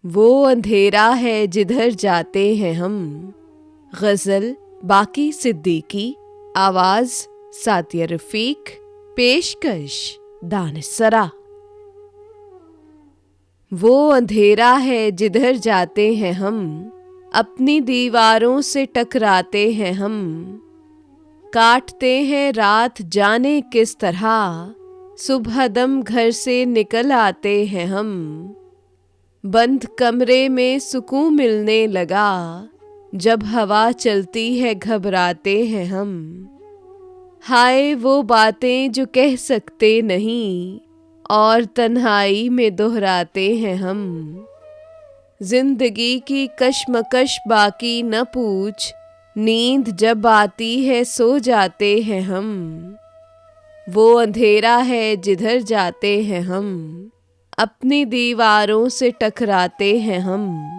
वो अंधेरा है जिधर जाते हैं हम। गज़ल बाकी सिद्दीकी, आवाज़ सातिया रफ़ीक, पेशकश दानिशसरा। वो अंधेरा है जिधर जाते हैं हम, अपनी दीवारों से टकराते हैं हम। काटते हैं रात जाने किस तरह, सुबह दम घर से निकल आते हैं हम। बंद कमरे में सुकून मिलने लगा, जब हवा चलती है घबराते हैं हम। हाय वो बातें जो कह सकते नहीं, और तन्हाई में दोहराते हैं हम। जिंदगी की कश्मकश बाकी न पूछ, नींद जब आती है सो जाते हैं हम। वो अंधेरा है जिधर जाते हैं हम, अपनी दीवारों से टकराते हैं हम।